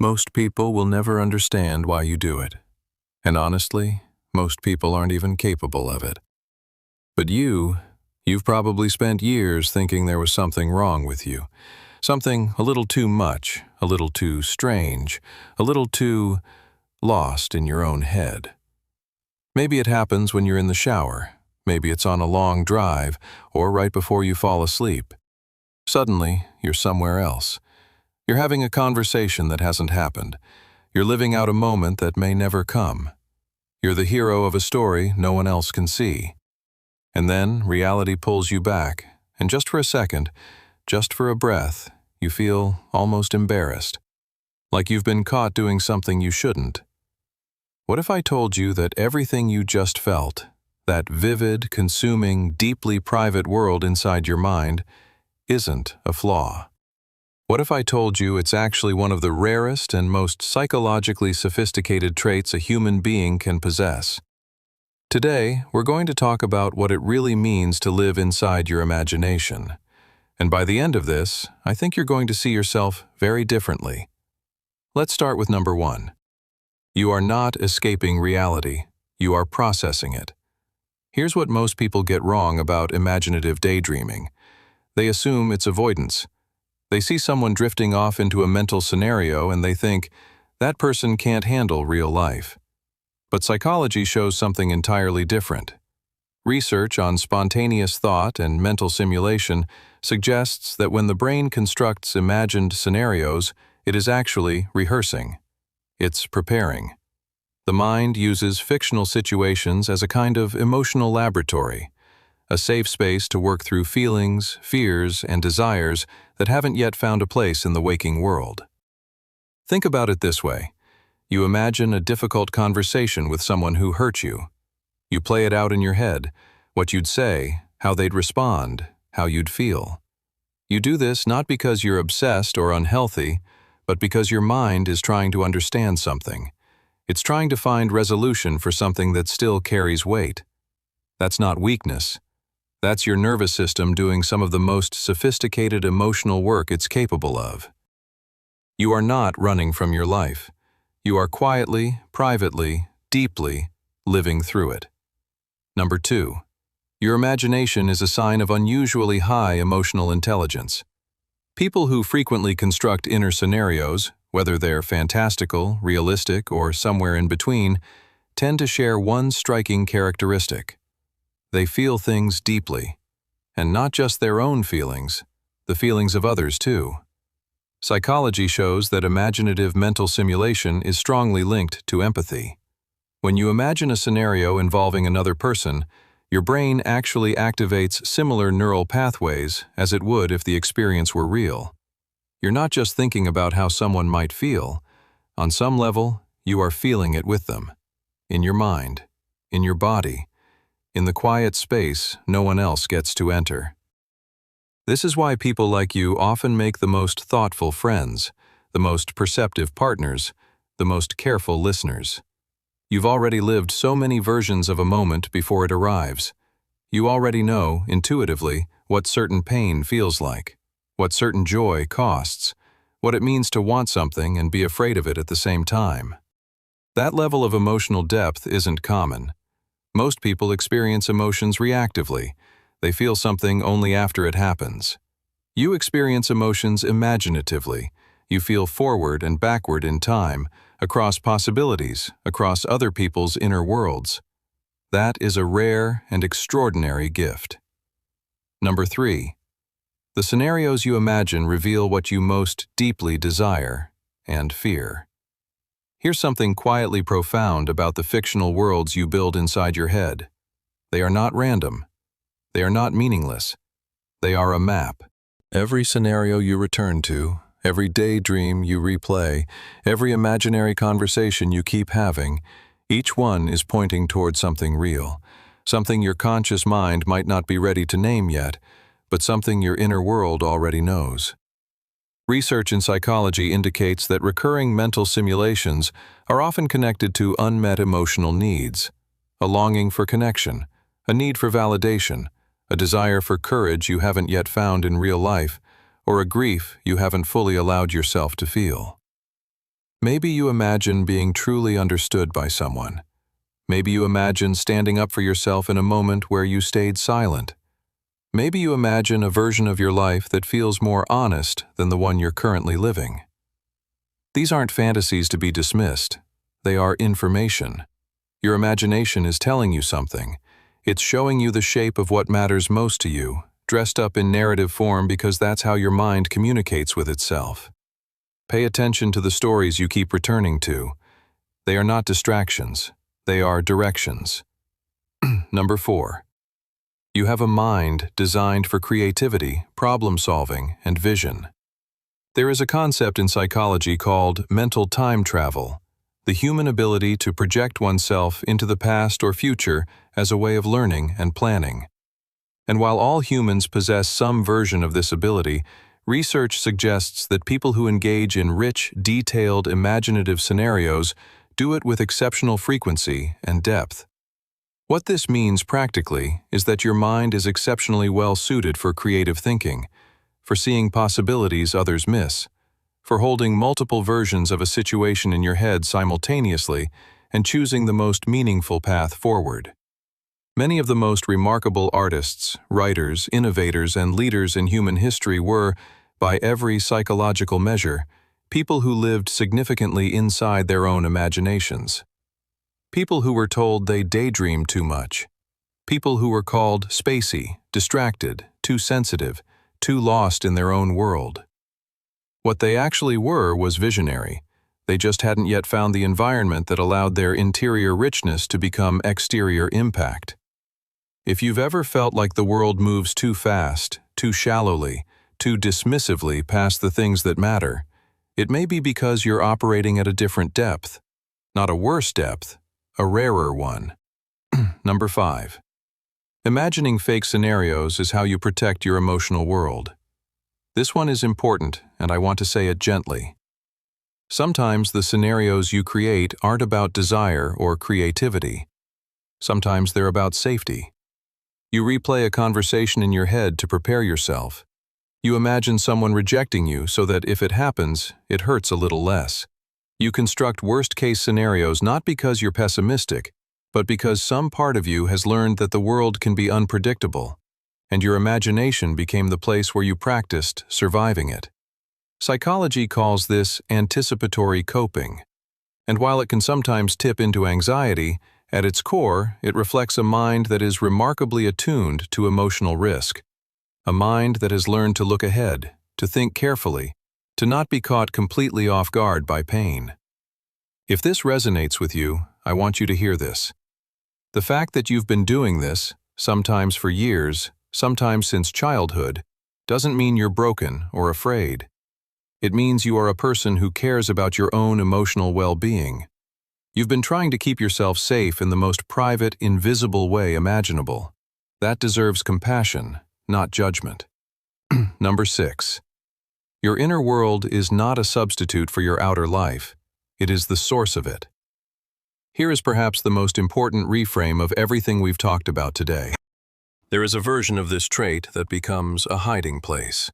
Most people will never understand why you do it. And honestly, most people aren't even capable of it. But you've probably spent years thinking there was something wrong with you. Something a little too much, a little too strange, a little too lost in your own head. Maybe it happens when you're in the shower. Maybe it's on a long drive or right before you fall asleep. Suddenly, you're somewhere else. You're having a conversation that hasn't happened. You're living out a moment that may never come. You're the hero of a story no one else can see. And then reality pulls you back, and just for a second, just for a breath, you feel almost embarrassed, like you've been caught doing something you shouldn't. What if I told you that everything you just felt, that vivid, consuming, deeply private world inside your mind, isn't a flaw? What if I told you it's actually one of the rarest and most psychologically sophisticated traits a human being can possess? Today, we're going to talk about what it really means to live inside your imagination. And by the end of this, I think you're going to see yourself very differently. Let's start with number 1. You are not escaping reality. You are processing it. Here's what most people get wrong about imaginative daydreaming. They assume it's avoidance. They see someone drifting off into a mental scenario and they think, that person can't handle real life. But psychology shows something entirely different. Research on spontaneous thought and mental simulation suggests that when the brain constructs imagined scenarios, it is actually rehearsing. It's preparing. The mind uses fictional situations as a kind of emotional laboratory, a safe space to work through feelings, fears, and desires that haven't yet found a place in the waking world. Think about it this way. You imagine a difficult conversation with someone who hurt you. You play it out in your head, what you'd say, how they'd respond, how you'd feel. You do this not because you're obsessed or unhealthy, but because your mind is trying to understand something. It's trying to find resolution for something that still carries weight. That's not weakness. That's your nervous system doing some of the most sophisticated emotional work it's capable of. You are not running from your life. You are quietly, privately, deeply living through it. Number 2. Your imagination is a sign of unusually high emotional intelligence. People who frequently construct inner scenarios, whether they're fantastical, realistic, or somewhere in between, tend to share one striking characteristic. They feel things deeply, and not just their own feelings, the feelings of others too. Psychology shows that imaginative mental simulation is strongly linked to empathy. When you imagine a scenario involving another person, your brain actually activates similar neural pathways as it would if the experience were real. You're not just thinking about how someone might feel. On some level, you are feeling it with them. In your mind, in your body, in the quiet space no one else gets to enter. This is why people like you often make the most thoughtful friends, the most perceptive partners, the most careful listeners. You've already lived so many versions of a moment before it arrives. You already know, intuitively, what certain pain feels like, what certain joy costs, what it means to want something and be afraid of it at the same time. That level of emotional depth isn't common. Most people experience emotions reactively. They feel something only after it happens. You experience emotions imaginatively. You feel forward and backward in time, across possibilities, across other people's inner worlds. That is a rare and extraordinary gift. Number 3. The scenarios you imagine reveal what you most deeply desire and fear. Here's something quietly profound about the fictional worlds you build inside your head. They are not random. They are not meaningless. They are a map. Every scenario you return to, every daydream you replay, every imaginary conversation you keep having, each one is pointing toward something real, something your conscious mind might not be ready to name yet, but something your inner world already knows. Research in psychology indicates that recurring mental simulations are often connected to unmet emotional needs, a longing for connection, a need for validation, a desire for courage you haven't yet found in real life, or a grief you haven't fully allowed yourself to feel. Maybe you imagine being truly understood by someone. Maybe you imagine standing up for yourself in a moment where you stayed silent. Maybe you imagine a version of your life that feels more honest than the one you're currently living. These aren't fantasies to be dismissed. They are information. Your imagination is telling you something. It's showing you the shape of what matters most to you, dressed up in narrative form because that's how your mind communicates with itself. Pay attention to the stories you keep returning to. They are not distractions. They are directions. Number 4. You have a mind designed for creativity, problem-solving, and vision. There is a concept in psychology called mental time travel, the human ability to project oneself into the past or future as a way of learning and planning. And while all humans possess some version of this ability, research suggests that people who engage in rich, detailed, imaginative scenarios do it with exceptional frequency and depth. What this means practically is that your mind is exceptionally well suited for creative thinking, for seeing possibilities others miss, for holding multiple versions of a situation in your head simultaneously and choosing the most meaningful path forward. Many of the most remarkable artists, writers, innovators, and leaders in human history were, by every psychological measure, people who lived significantly inside their own imaginations. People who were told they daydreamed too much. People who were called spacey, distracted, too sensitive, too lost in their own world. What they actually were was visionary. They just hadn't yet found the environment that allowed their interior richness to become exterior impact. If you've ever felt like the world moves too fast, too shallowly, too dismissively past the things that matter, it may be because you're operating at a different depth. Not a worse depth, a rarer one. Number 5. Imagining fake scenarios is how you protect your emotional world. This one is important, and I want to say it gently. Sometimes the scenarios you create aren't about desire or creativity. Sometimes they're about safety. You replay a conversation in your head to prepare yourself. You imagine someone rejecting you so that if it happens, it hurts a little less. You construct worst-case scenarios not because you're pessimistic, but because some part of you has learned that the world can be unpredictable, and your imagination became the place where you practiced surviving it. Psychology calls this anticipatory coping, and while it can sometimes tip into anxiety, at its core, it reflects a mind that is remarkably attuned to emotional risk. A mind that has learned to look ahead, to think carefully, to not be caught completely off guard by pain. If this resonates with you, I want you to hear this. The fact that you've been doing this, sometimes for years, sometimes since childhood, doesn't mean you're broken or afraid. It means you are a person who cares about your own emotional well-being. You've been trying to keep yourself safe in the most private, invisible way imaginable. That deserves compassion, not judgment. Number 6. Your inner world is not a substitute for your outer life. It is the source of it. Here is perhaps the most important reframe of everything we've talked about today. There is a version of this trait that becomes a hiding place,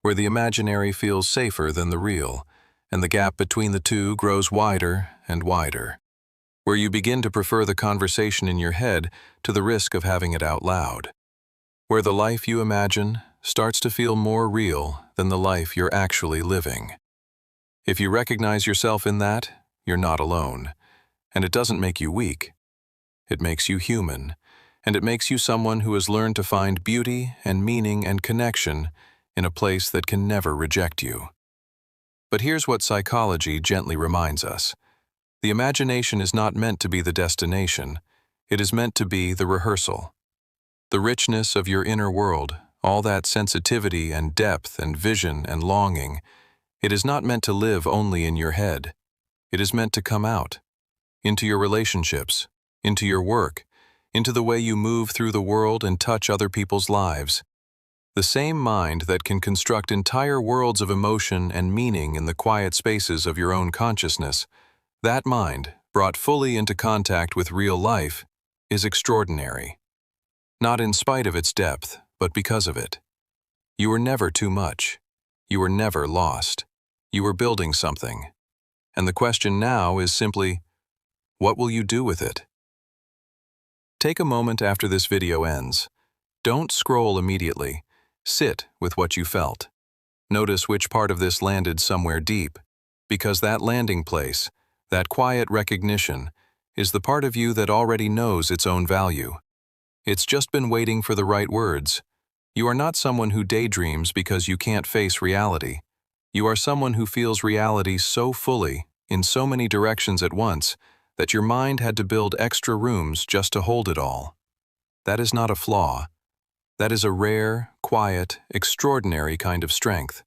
where the imaginary feels safer than the real, and the gap between the two grows wider and wider, where you begin to prefer the conversation in your head to the risk of having it out loud, where the life you imagine starts to feel more real than the life you're actually living. If you recognize yourself in that, you're not alone, and it doesn't make you weak. It makes you human, and it makes you someone who has learned to find beauty and meaning and connection in a place that can never reject you. But here's what psychology gently reminds us. The imagination is not meant to be the destination. It is meant to be the rehearsal. The richness of your inner world, all that sensitivity and depth and vision and longing, it is not meant to live only in your head. It is meant to come out, into your relationships, into your work, into the way you move through the world and touch other people's lives. The same mind that can construct entire worlds of emotion and meaning in the quiet spaces of your own consciousness, that mind, brought fully into contact with real life, is extraordinary. Not in spite of its depth, but because of it. You were never too much. You were never lost. You were building something. And the question now is simply, what will you do with it? Take a moment after this video ends. Don't scroll immediately. Sit with what you felt. Notice which part of this landed somewhere deep, because that landing place, that quiet recognition, is the part of you that already knows its own value. It's just been waiting for the right words. You are not someone who daydreams because you can't face reality. You are someone who feels reality so fully, in so many directions at once, that your mind had to build extra rooms just to hold it all. That is not a flaw. That is a rare, quiet, extraordinary kind of strength.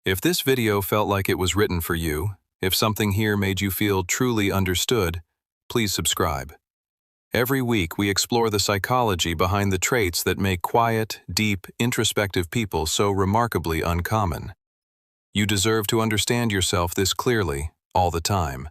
If this video felt like it was written for you, if something here made you feel truly understood, please subscribe. Every week we explore the psychology behind the traits that make quiet, deep, introspective people so remarkably uncommon. You deserve to understand yourself this clearly, all the time.